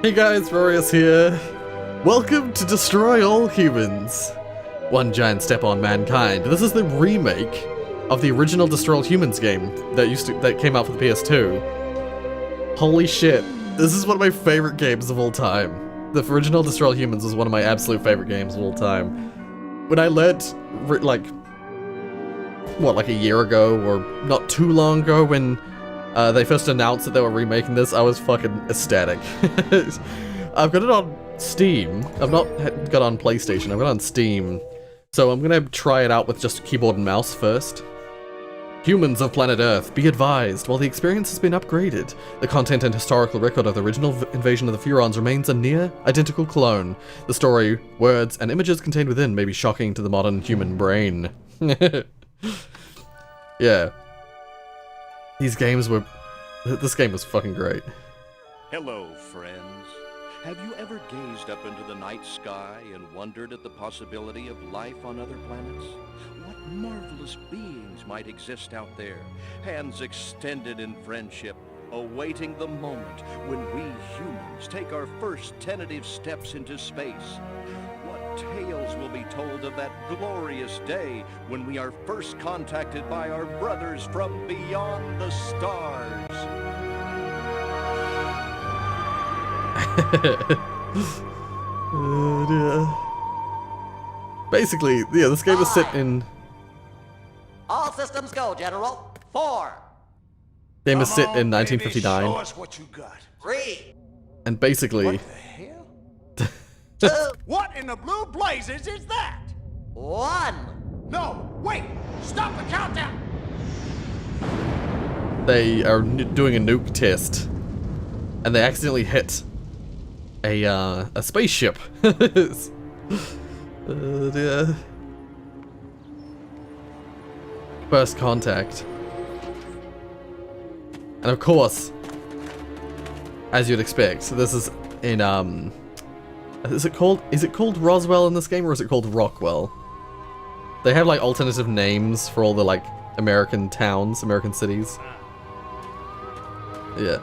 Hey guys, Rorius here. Welcome to Destroy All Humans. One giant step on mankind. This is the remake of the original Destroy All Humans game that came out for the PS2. Holy shit, this is one of my favorite games of all time. The original Destroy All Humans was one of my absolute favorite games of all time. When I learnt, like a year ago, or not too long ago, when they first announced that they were remaking this, I was fucking ecstatic. I've got it on Steam. I've not got it on PlayStation, I've got it on Steam. So I'm gonna try it out with just keyboard and mouse first. Humans of planet Earth, be advised, while the experience has been upgraded, the content and historical record of the original invasion of the Furons remains a near-identical clone. The story, words, and images contained within may be shocking to the modern human brain. Yeah. This game was fucking great. Hello, friends. Have you ever gazed up into the night sky and wondered at the possibility of life on other planets? What marvelous beings might exist out there, hands extended in friendship, awaiting the moment when we humans take our first tentative steps into space? What tales will be told of that glorious day when we are first contacted by our brothers from beyond the stars? Basically, yeah, this game is set in... All systems go, General. 4. Game is set in Baby, 1959. show us what you got. 3. And basically... What the hell? 2. What in the blue blazes is that? 1. No, wait! Stop the countdown! They are doing a nuke test, and they accidentally hit a spaceship. Dear. First contact. And of course, as you'd expect, so this is in is it called Roswell in this game, or is it called Rockwell? They have like alternative names for all the like American towns, American cities. Yeah.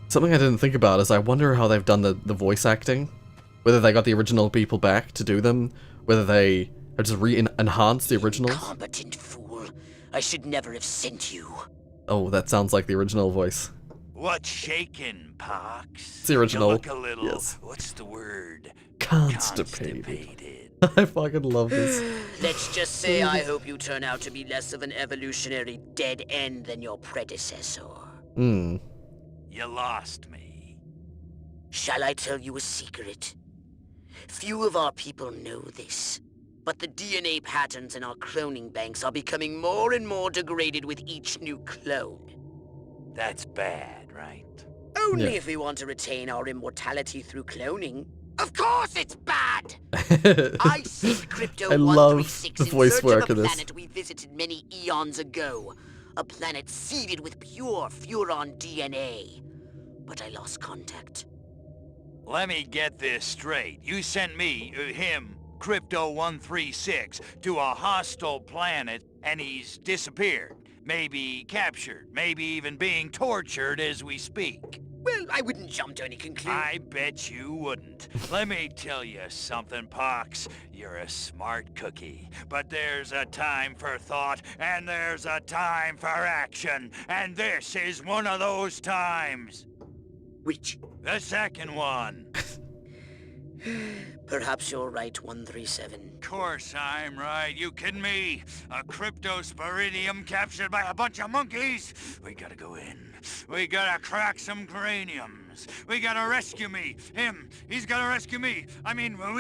Something I didn't think about is I wonder how they've done the voice acting. Whether they got the original people back to do them, whether they have just enhanced the originals. Incompetent fool. I should never have sent you. Oh, that sounds like the original voice. What's shaking, Pox? It's the original. You look a little, yes. What's the word? Constipated. I fucking love this. Let's just say I hope you turn out to be less of an evolutionary dead end than your predecessor. Hmm. You lost me. Shall I tell you a secret? Few of our people know this, but the DNA patterns in our cloning banks are becoming more and more degraded with each new clone. That's bad, right? Only Yeah. if we want to retain our immortality through cloning. Of course it's bad! I sent Crypto I love 136 the in voice search work of of a this. planet we visited many eons ago. A planet seeded with pure Furon DNA. But I lost contact. Let me get this straight. You sent me, him, Crypto-136, to a hostile planet, and he's disappeared. Maybe captured, maybe even being tortured as we speak. Well, I wouldn't jump to any conclusion. I bet you wouldn't. Let me tell you something, Pox. You're a smart cookie. But there's a time for thought, and there's a time for action. And this is one of those times. Which? The second one. Perhaps you're right, 137. Course I'm right. You kidding me? A cryptosporidium captured by a bunch of monkeys? We gotta go in. We gotta crack some craniums. We gotta rescue me. Him, he's gotta rescue me. I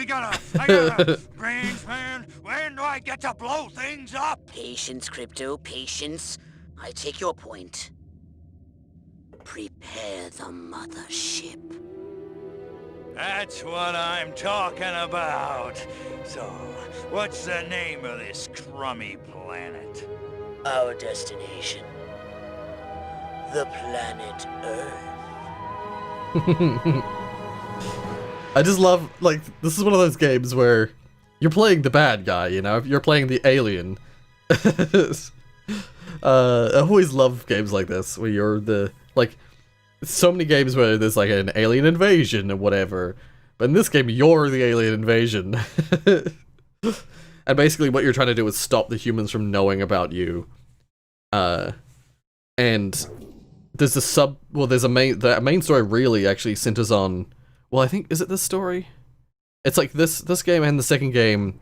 gotta... Brains, man, when do I get to blow things up? Patience, Crypto, patience. I take your point. Prepare the Mothership. That's what I'm talking about. So, what's the name of this crummy planet? Our destination. The planet Earth. I just love, like, this is one of those games where you're playing the bad guy, you know? You're playing the alien. I always love games like this, where you're the, like, so many games where there's, like, an alien invasion or whatever. But in this game, you're the alien invasion. And basically what you're trying to do is stop the humans from knowing about you. And there's the main story really actually centers on, well, I think, is it this story? It's like this game and the second game,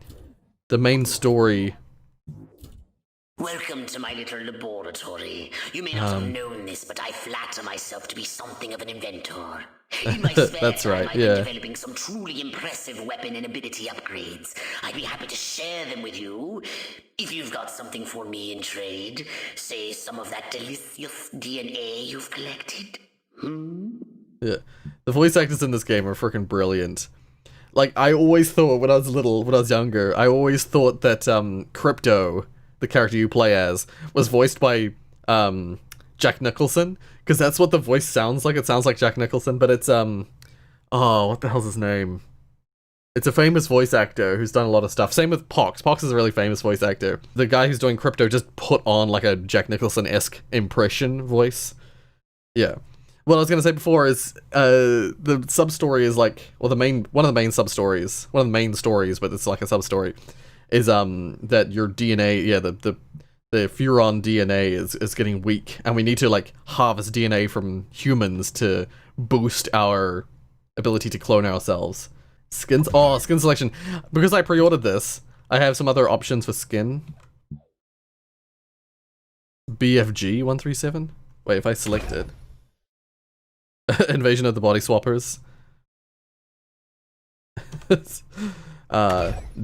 the main story. Welcome to my little laboratory. You may not have known this, but I flatter myself to be something of an inventor. In my spare That's time, right, I've yeah. been developing some truly impressive weapon and ability upgrades. I'd be happy to share them with you. If you've got something for me in trade, say some of that delicious DNA you've collected. Yeah. The voice actors in this game are freaking brilliant. Like, I always thought when I was younger, I always thought that Crypto, the character you play as, was voiced by Jack Nicholson, because that's what the voice sounds like. It sounds like Jack Nicholson, but it's oh, what the hell's his name? It's a famous voice actor who's done a lot of stuff. Same with Pox. Pox is a really famous voice actor. The guy who's doing Crypto just put on like a Jack Nicholson-esque impression voice. Yeah. What I was gonna say before is the sub-story is like, well, one of the main sub-stories, one of the main stories, but it's like a sub-story, is that your DNA, yeah, the Furon DNA is getting weak, and we need to like harvest DNA from humans to boost our ability to clone ourselves. Skins, oh, skin selection. Because I pre-ordered this, I have some other options for skin. BFG 137. Wait, if I select it. Invasion of the Body Swappers.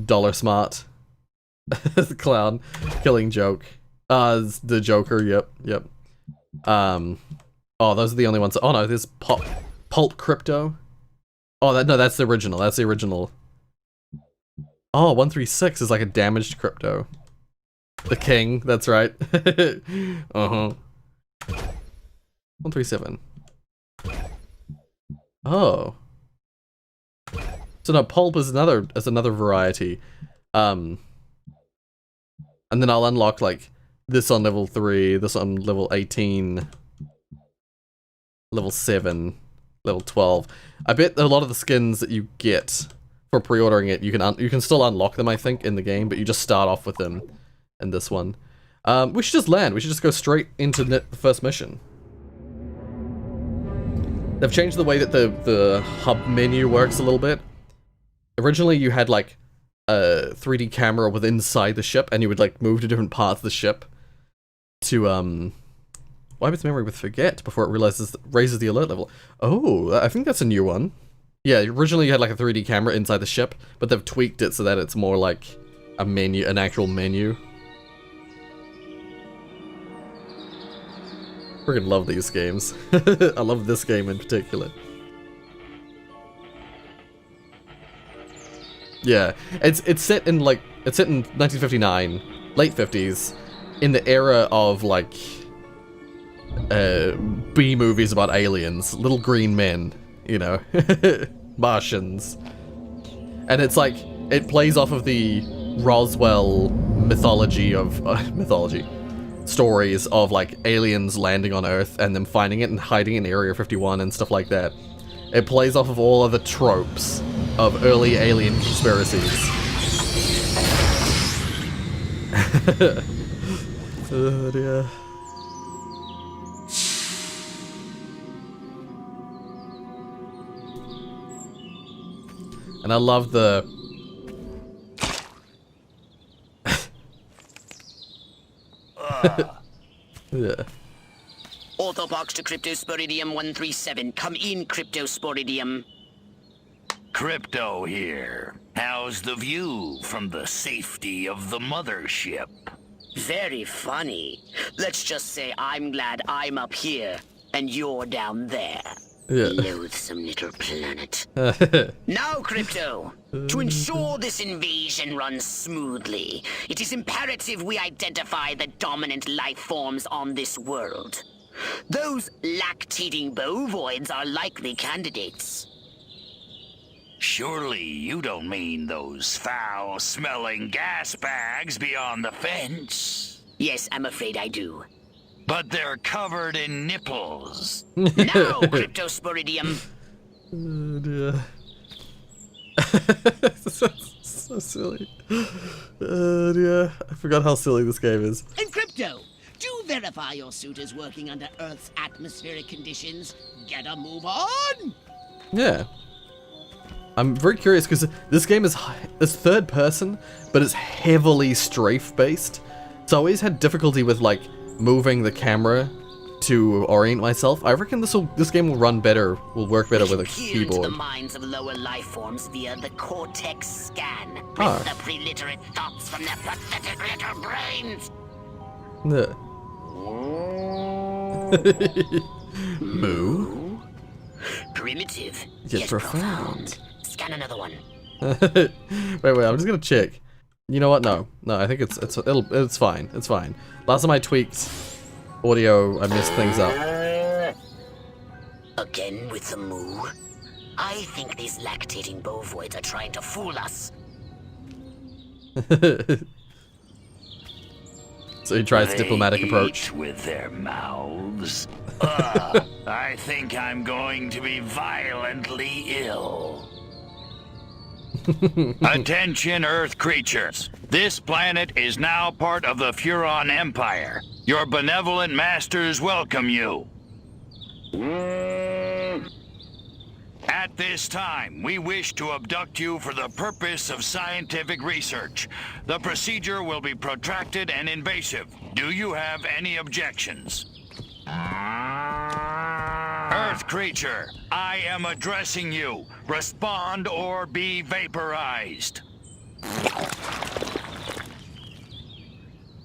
Dollar Smart. Clown. Killing Joke. The Joker, yep. Oh, those are the only ones. Oh no, there's Pulp Crypto. Oh, that's the original. That's the original. Oh, 136 is like a damaged Crypto. The King, that's right. 137. Oh. So no, Pulp is another variety. And then I'll unlock like this on level 3, this on level 18, level 7, level 12. I bet a lot of the skins that you get for pre-ordering it, you can still unlock them, I think, in the game, but you just start off with them in this one. We should just land. We should just go straight into the first mission. They've changed the way that the hub menu works a little bit. Originally, you had like a 3D camera within inside the ship, and you would like move to different parts of the ship to wipe its memory with forget before it raises the alert level. Oh, I think that's a new one. Yeah, originally you had like a 3D camera inside the ship, but they've tweaked it so that it's more like a menu, an actual menu. Freaking love these games. I love this game in particular. Yeah, it's set in 1959, late 50s, in the era of like B movies about aliens, little green men, you know, Martians, and it's like it plays off of the Roswell mythology of stories of like aliens landing on Earth and them finding it and hiding in Area 51 and stuff like that. It plays off of all of the tropes of early alien conspiracies. Oh dear. And I love the yeah. Orthopox to Cryptosporidium 137. Come in, Cryptosporidium. Crypto here. How's the view from the safety of the mothership? Very funny. Let's just say I'm glad I'm up here and you're down there. Yeah. Loathsome little planet. Now, Crypto, to ensure this invasion runs smoothly, it is imperative we identify the dominant life forms on this world. Those lactating bovoids are likely candidates. Surely you don't mean those foul-smelling gas bags beyond the fence? Yes, I'm afraid I do. But they're covered in nipples. Now, Cryptosporidium. Oh dear. So silly. Oh dear. I forgot how silly this game is. And Crypto, do verify your suit is working under Earth's atmospheric conditions. Get a move on! Yeah. I'm very curious because this game is third person, but it's heavily strafe based. So I always had difficulty with like moving the camera to orient myself. I reckon this game will run better, will work better with a Peer into the keyboard. minds of lower life forms via the cortex scan. Rip Ah. the preliterate thoughts from their pathetic little brains. Yeah. Moo. Primitive, Yet yet profound. Scan another one. wait, I'm just gonna check. You know what? No, I think it's fine. It's fine. Last time I tweaked audio, I messed things up. Again with the moo? I think these lactating bovoids are trying to fool us. So he tries diplomatic approach. Eat with their mouths. I think I'm going to be violently ill. Attention, Earth creatures. This planet is now part of the Furon Empire. Your benevolent masters welcome you. At this time, we wish to abduct you for the purpose of scientific research. The procedure will be protracted and invasive. Do you have any objections? Earth creature, I am addressing you. Respond or be vaporized.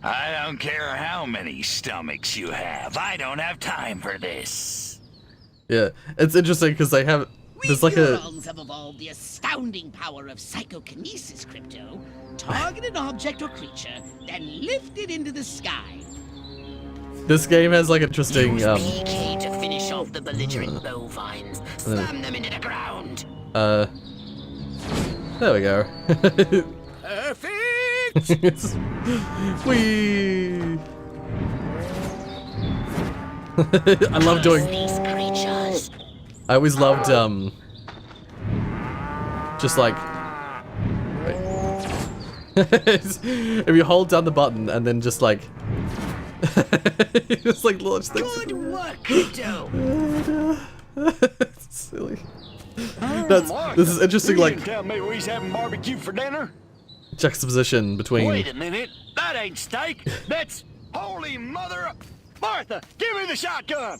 I don't care how many stomachs you have. I don't have time for this. Yeah, it's interesting because they have. There's like a. Furons have evolved the astounding power of psychokinesis, Crypto. Target an object or creature, then lift it into the sky. This game has like interesting. Use PK to finish off the belligerent bovines. Slam them into the ground. There we go. Perfect! Whee! I love doing. These creatures. I always loved just like. Wait. If you hold down the button and then just like. Just like launch things. Good work, Crypto. It's silly. This is interesting, like Tell me we having barbecue for dinner? juxtaposition between. Wait a minute, that ain't steak. That's holy mother of Martha. Give me the shotgun.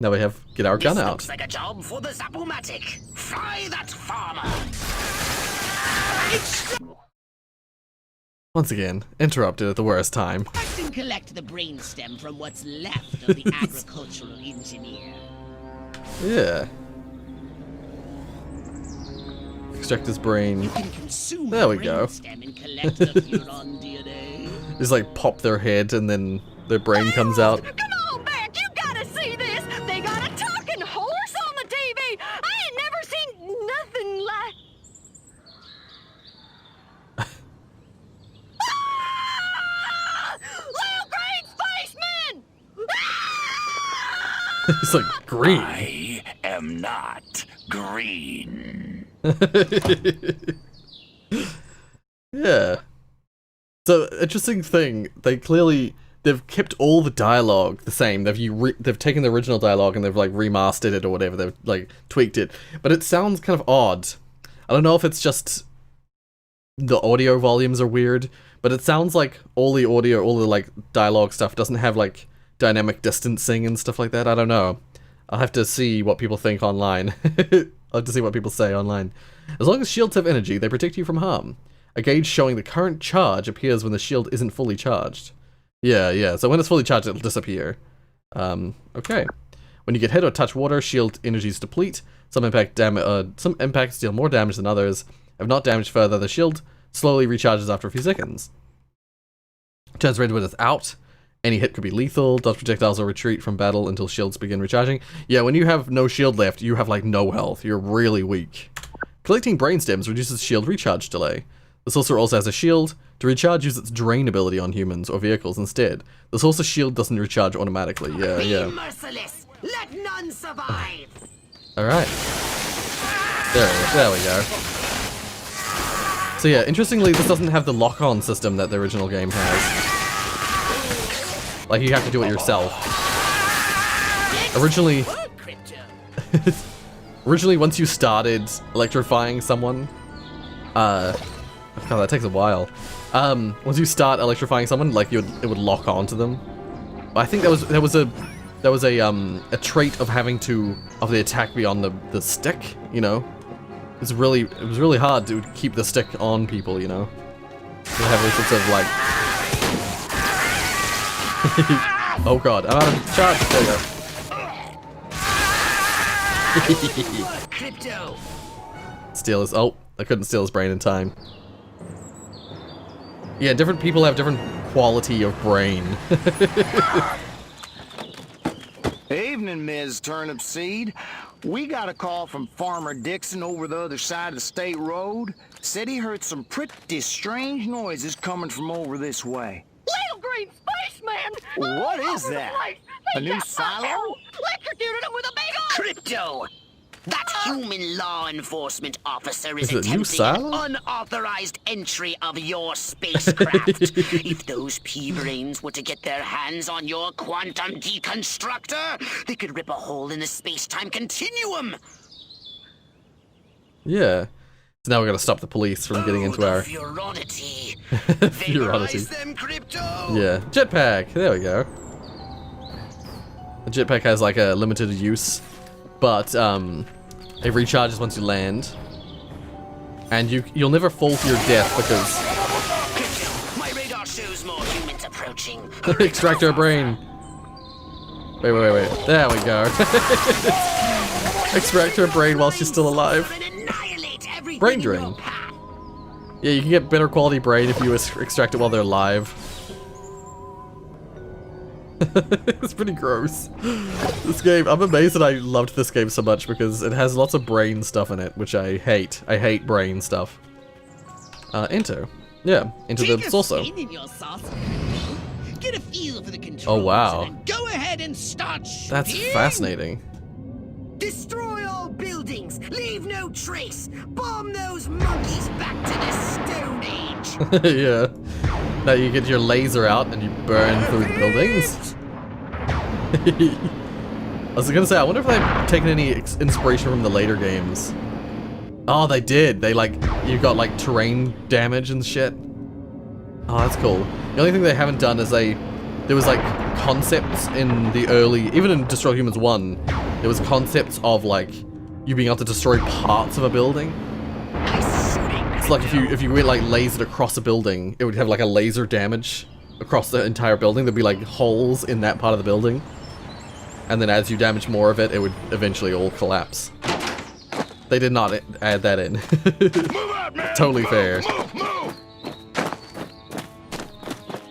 Now we have get our gun This out. looks like a job for the Zapomatic. Fry that farmer. Once again, interrupted at the worst time. Extract and collect the brainstem from what's left of the agricultural engineer. Yeah. Extract his brain. You can consume There we the go. brainstem and collect the Furon DNA. Just like pop their head and then their brain comes out. Come on back, you gotta see this. They got a talking horse on the TV. I ain't never seen nothing like. Ah! Little green spaceman! Ah! It's like green. I am not green. Yeah. So interesting thing. They've kept all the dialogue the same. They've taken the original dialogue and they've like remastered it or whatever. They've like tweaked it, but it sounds kind of odd. I don't know if it's just the audio volumes are weird, but it sounds like all the audio, all the like dialogue stuff doesn't have like dynamic distancing and stuff like that. I don't know. I'll have to see what people think online. I'll have to see what people say online. As long as shields have energy, they protect you from harm. A gauge showing the current charge appears when the shield isn't fully charged. Yeah. So when it's fully charged, it'll disappear. Okay. When you get hit or touch water, shield energies deplete. Some impacts deal more damage than others. If not damaged further, the shield slowly recharges after a few seconds. Turns red when it's out, Any hit could be lethal. Dodge projectiles or retreat from battle until shields begin recharging. Yeah, when you have no shield left, you have like no health. You're really weak. Collecting brain stems reduces shield recharge delay. The sorcerer also has a shield. To recharge, use its drain ability on humans or vehicles instead. The sorcerer shield doesn't recharge automatically. Yeah, yeah. Be merciless. Let none survive. Alright. There we go. So yeah, interestingly, this doesn't have the lock-on system that the original game has. Like, you have to do it yourself. Originally... Originally, once you started electrifying someone... God, that takes a while. Once you start electrifying someone, like, it would lock onto them. I think there was a trait of having to the attack be on the stick, you know. It was really hard to keep the stick on people, you know. You have all sorts of like. Oh god, I'm out of charge. There you go. Crypto. Steal his. Oh, I couldn't steal his brain in time. Yeah, different people have different quality of brain. Evening, Ms. Turnip Seed. We got a call from Farmer Dixon over the other side of the state road. Said he heard some pretty strange noises coming from over this way. Little green spaceman! What All is over the that? place. A They new got my silo? arrow, electrocuted him with a big old... Crypto. That human law enforcement officer is Is it a new attempting an silo? unauthorized entry of your spacecraft. If those pea-brains were to get their hands on your quantum deconstructor, they could rip a hole in the space-time continuum. Yeah. So now we gotta stop the police from getting into our Furonity. Furonity. Vaporize them, Crypto. Yeah, jetpack. There we go. The jetpack has like a limited use, but it recharges once you land, and you'll never fall to your death because Crypto, my radar shows more humans approaching. extract our brain. Wait. There we go. Extract her brain while she's still alive. Brain drain. Yeah, you can get better quality brain if you extract it while they're alive. It's pretty gross. This game, I'm amazed that I loved this game so much because it has lots of brain stuff in it, which I hate. I hate brain stuff. Enter. Yeah, into the saucer. Get a feel for the controls. Oh wow. And go ahead and start shooting. That's fascinating. Destroy all buildings. Leave no trace. Bomb those monkeys back to the Stone Age. Yeah. Now you get your laser out and you burn through the buildings. I was gonna say, I wonder if they've taken any inspiration from the later games. Oh, they did. They you got like terrain damage and shit. Oh, that's cool. The only thing they haven't done is there was like concepts in the early, even in Destroy Humans 1, there was concepts of like you being able to destroy parts of a building. It's like if you went like lasered across a building, it would have like a laser damage across the entire building. There'd be like holes in that part of the building. And then as you damage more of it, it would eventually all collapse. They did not add that in. Move out, man! Totally fair. Move!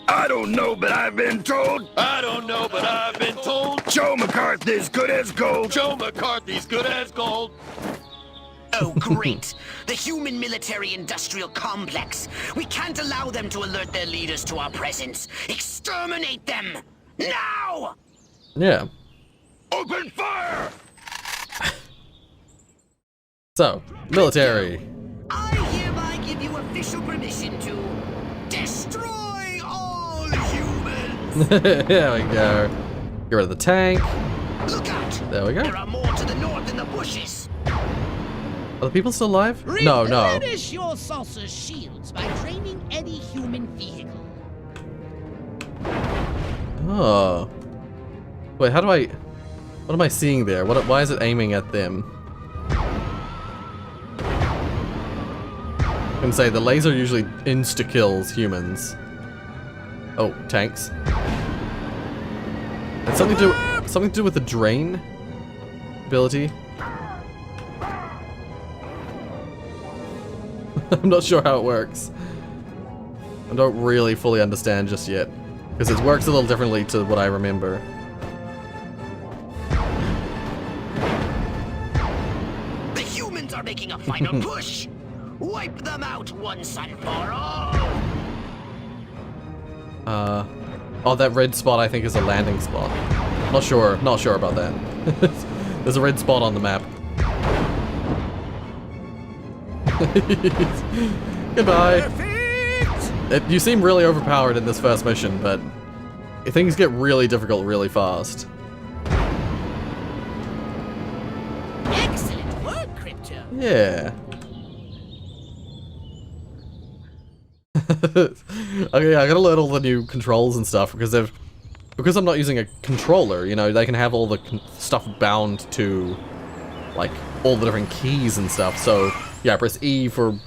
I don't know, but I've been told. I don't know, but I've been told Joe McCarthy's good as gold. Joe McCarthy's good as gold. Oh, great. The human military-industrial complex. We can't allow them to alert their leaders to our presence. Exterminate them! Now! Yeah. Open fire! So, military. I hereby give you official permission to destroy all humans! There we go. Get rid of the tank. Look out! There we go. There are more to the north in the bushes. Are the people still alive? No. Replenish your saucer shields by training any human vehicle. Oh. Wait, how do I... What am I seeing there? Why is it aiming at them? I can say the laser usually insta-kills humans. Oh, tanks. It's something to do with the drain ability. I'm not sure how it works. I don't really fully understand just yet. Because it works a little differently to what I remember. The humans are making a final push! Wipe them out once and for all! Oh, that red spot I think is a landing spot. Not sure about that. There's a red spot on the map. Goodbye. You seem really overpowered in this first mission, but things get really difficult really fast. Excellent work, Crypto. Yeah. Okay, I gotta learn all the new controls and stuff because I'm not using a controller, you know, they can have all the stuff bound to, like, all the different keys and stuff. So, yeah, I press E for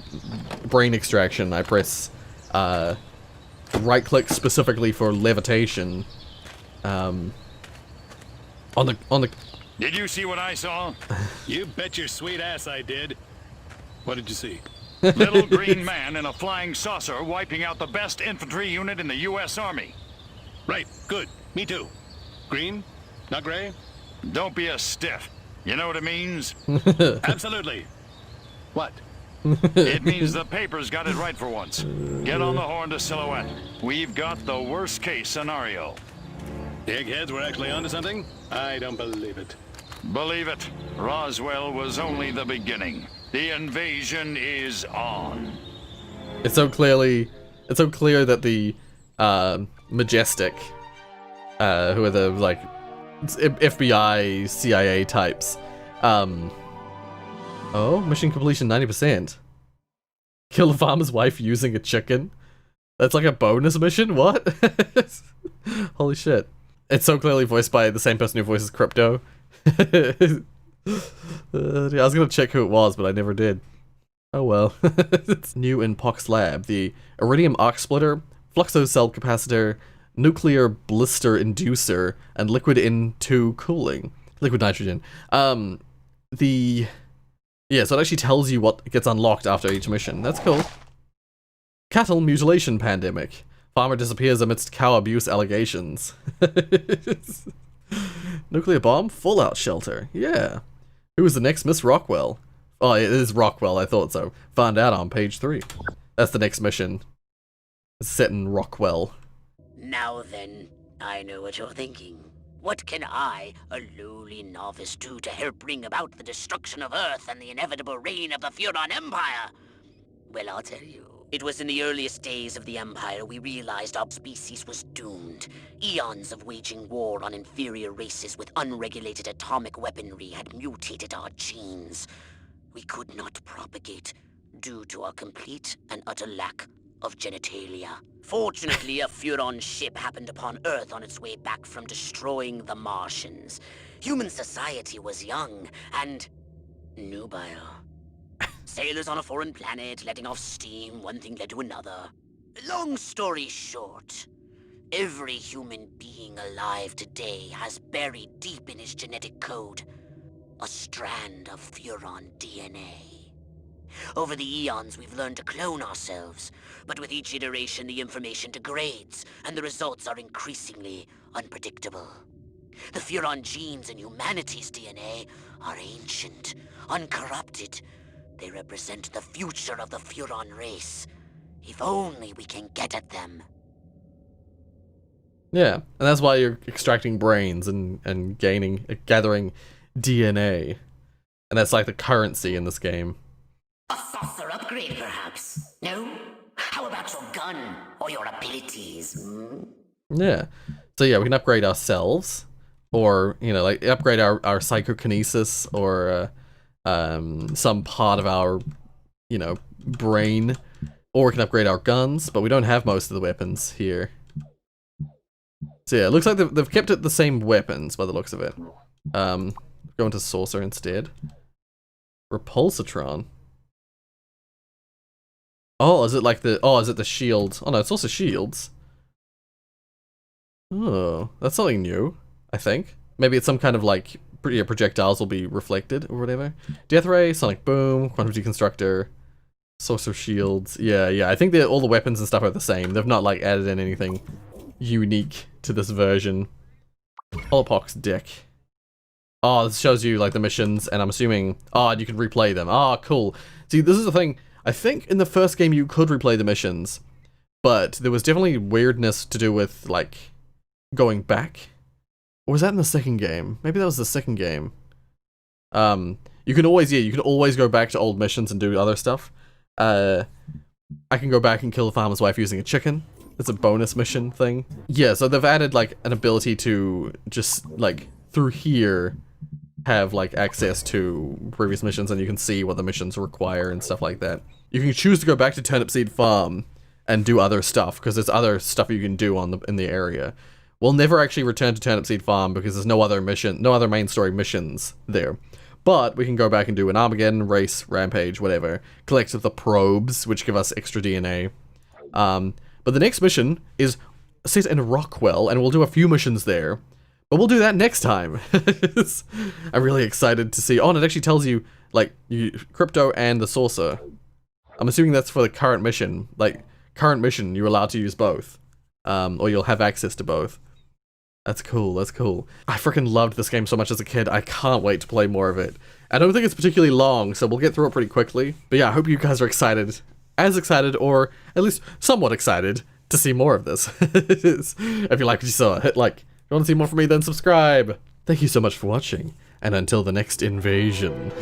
brain extraction. I press, right-click specifically for levitation. On the... Did you see what I saw? You bet your sweet ass I did. What did you see? Little green man in a flying saucer wiping out the best infantry unit in the U.S. Army. Right, good. Me too. Green? Not gray? Don't be a stiff. You know what it means? Absolutely. What? It means the papers got it right for once. Get on the horn to Silhouette. We've got the worst case scenario. The eggheads were actually onto something? I don't believe it. Believe it, Roswell was only the beginning. The invasion is on. It's so clear that the Majestic, who are the like FBI, CIA types. Oh, mission completion 90%. Kill a farmer's wife using a chicken. That's like a bonus mission. What? Holy shit! It's so clearly voiced by the same person who voices Crypto. Yeah, I was gonna check who it was, but I never did. Oh well. It's new in Pox Lab. The Iridium Arc Splitter, Fluxo-Cell Capacitor, Nuclear Blister Inducer, and Liquid N2 Cooling. Liquid Nitrogen. Yeah, so it actually tells you what gets unlocked after each mission. That's cool. Cattle Mutilation Pandemic. Farmer disappears amidst cow abuse allegations. Nuclear bomb? Fallout shelter. Yeah. Who is the next Miss Rockwell? Oh, it is Rockwell, I thought so. Find out on page 3. That's the next mission. It's set in Rockwell. Now then, I know what you're thinking. What can I, a lowly novice, do to help bring about the destruction of Earth and the inevitable reign of the Furon Empire? Well, I'll tell you. It was in the earliest days of the Empire we realized our species was doomed. Eons of waging war on inferior races with unregulated atomic weaponry had mutated our genes. We could not propagate due to our complete and utter lack of genitalia. Fortunately, a Furon ship happened upon Earth on its way back from destroying the Martians. Human society was young and nubile. Sailors on a foreign planet, letting off steam, one thing led to another. Long story short, every human being alive today has buried deep in his genetic code a strand of Furon DNA. Over the eons, we've learned to clone ourselves, but with each iteration, the information degrades, and the results are increasingly unpredictable. The Furon genes in humanity's DNA are ancient, uncorrupted. They represent the future of the Furon race. If only we can get at them. Yeah, and that's why you're extracting brains and gathering DNA. And that's like the currency in this game. A saucer upgrade, perhaps? No? How about your gun or your abilities? Yeah. So yeah, we can upgrade ourselves, or you know, like upgrade our psychokinesis, or some part of our, you know, brain, or we can upgrade our guns, but we don't have most of the weapons here. So yeah, it looks like they've kept it the same weapons by the looks of it. Go into saucer instead. Repulsatron. Oh, is it like the, is it the shield? Oh no, it's also shields. Oh, that's something new, I think. Maybe it's some kind of like, projectiles will be reflected or whatever. Death Ray, Sonic Boom, Quantum Deconstructor, Saucer Shields. Yeah, I think all the weapons and stuff are the same. They've not like added in anything unique to this version. Holopox deck. Oh, this shows you like the missions, and I'm assuming, oh, you can replay them. Oh, cool. See, this is the thing. I think in the first game you could replay the missions, but there was definitely weirdness to do with like going back. Or was that in the second game? Maybe that was the second game. You can always, you can always go back to old missions and do other stuff. I can go back and kill the farmer's wife using a chicken. It's a bonus mission thing. Yeah, so they've added like an ability to just like through here have like access to previous missions, and you can see what the missions require and stuff like that. You can choose to go back to Turnip Seed Farm and do other stuff, because there's other stuff you can do in the area. We'll never actually return to Turnip Seed Farm because there's no other main story missions there. But we can go back and do an Armageddon, race, rampage, whatever. Collect the probes, which give us extra DNA. But the next mission is set in Rockwell, and we'll do a few missions there. But we'll do that next time. I'm really excited to see. Oh, and it actually tells you, like, Crypto and the Saucer. I'm assuming that's for the current mission. Like, current mission, you're allowed to use both. Or you'll have access to both. That's cool, that's cool. I freaking loved this game so much as a kid. I can't wait to play more of it. I don't think it's particularly long, so we'll get through it pretty quickly. But yeah, I hope you guys are excited. As excited, or at least somewhat excited, to see more of this. If you liked what you saw, hit like. If you want to see more from me, then subscribe. Thank you so much for watching, and until the next invasion.